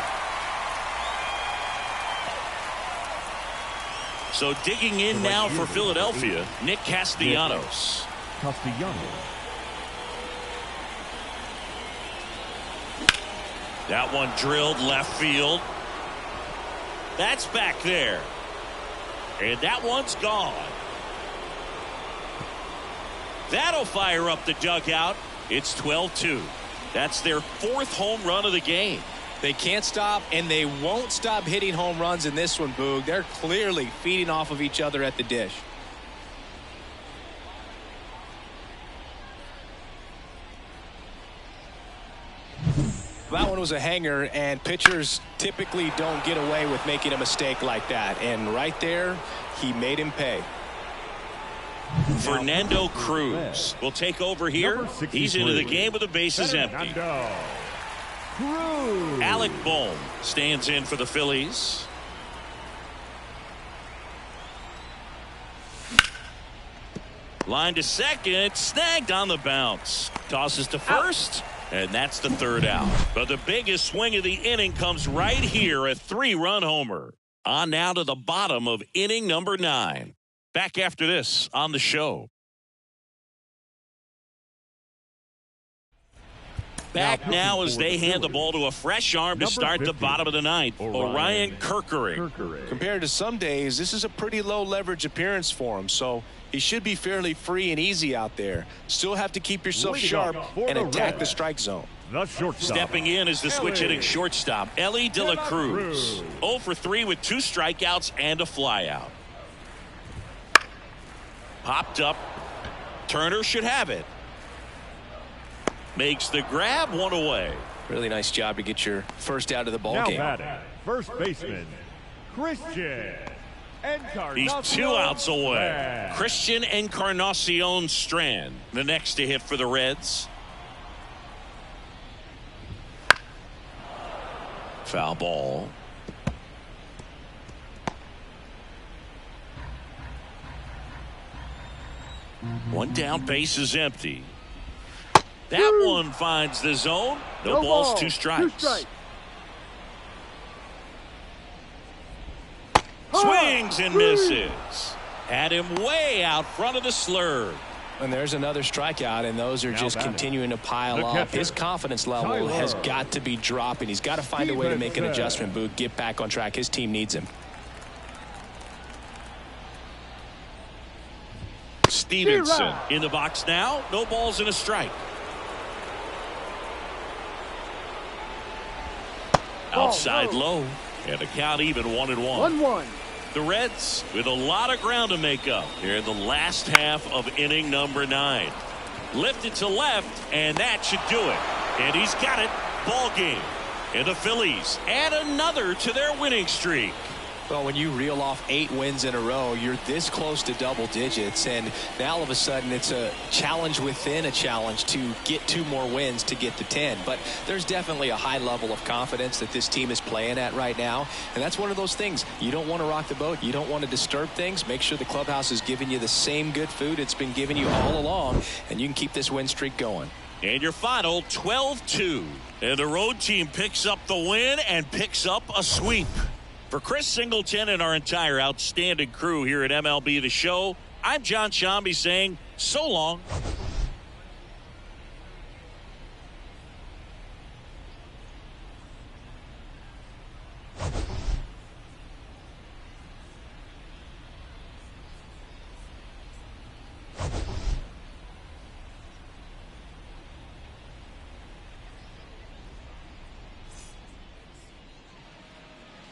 So digging in now for Philadelphia, Nick Castellanos. That one drilled left field. That's back there. And that one's gone. That'll fire up the dugout. It's 12-2. That's their 4th home run of the game. They can't stop, and they won't stop hitting home runs in this one, Boog. They're clearly feeding off of each other at the dish. That one was a hanger, and pitchers typically don't get away with making a mistake like that. And right there, he made him pay. Fernando Cruz will take over here. He's into the game with the bases empty. Alec Bohm stands in for the Phillies. Line to second, snagged on the bounce. Tosses to first, and that's the 3rd out. But the biggest swing of the inning comes right here, a 3-run homer. On now to the bottom of inning number 9. Back after this on the show. Back now as they hand the ball to a fresh arm to start the bottom of the 9th. Orion Kerkering. Compared to some days, this is a pretty low leverage appearance for him, so he should be fairly free and easy out there. Still have to keep yourself sharp and attack the strike zone. Stepping in is the switch hitting shortstop, Ellie De La Cruz. 0 for 3 with 2 strikeouts and a flyout. Popped up. Turner should have it. Makes the grab, 1 away. Really nice job to get your first out of the ball game. Batting, first baseman, Christian He's 2 outs away. Christian Encarnacion Strand, the next to hit for the Reds. Foul ball. One down, base is empty. That one finds the zone. No balls, 2 strikes. Swings and misses. Had him way out front of the slurve. And there's another strikeout, and those are just continuing to pile up. His confidence level has got to be dropping. He's got to find a way to make an adjustment, Boog. Get back on track. His team needs him. Stevenson in the box now. No balls and a strike. Outside low. And the count even 1-1. 1-1. The Reds with a lot of ground to make up here in the last half of inning number 9. Lifted to left, and that should do it. And he's got it. Ball game. And the Phillies add another to their winning streak. Well, when you reel off 8 wins in a row, you're this close to double digits, and now all of a sudden it's a challenge within a challenge to get 2 more wins to get to 10. But there's definitely a high level of confidence that this team is playing at right now, and that's one of those things. You don't want to rock the boat. You don't want to disturb things. Make sure the clubhouse is giving you the same good food it's been giving you all along, and you can keep this win streak going. And your final 12-2. And the road team picks up the win and picks up a sweep. For Chris Singleton and our entire outstanding crew here at MLB The Show, I'm John Shambi saying so long.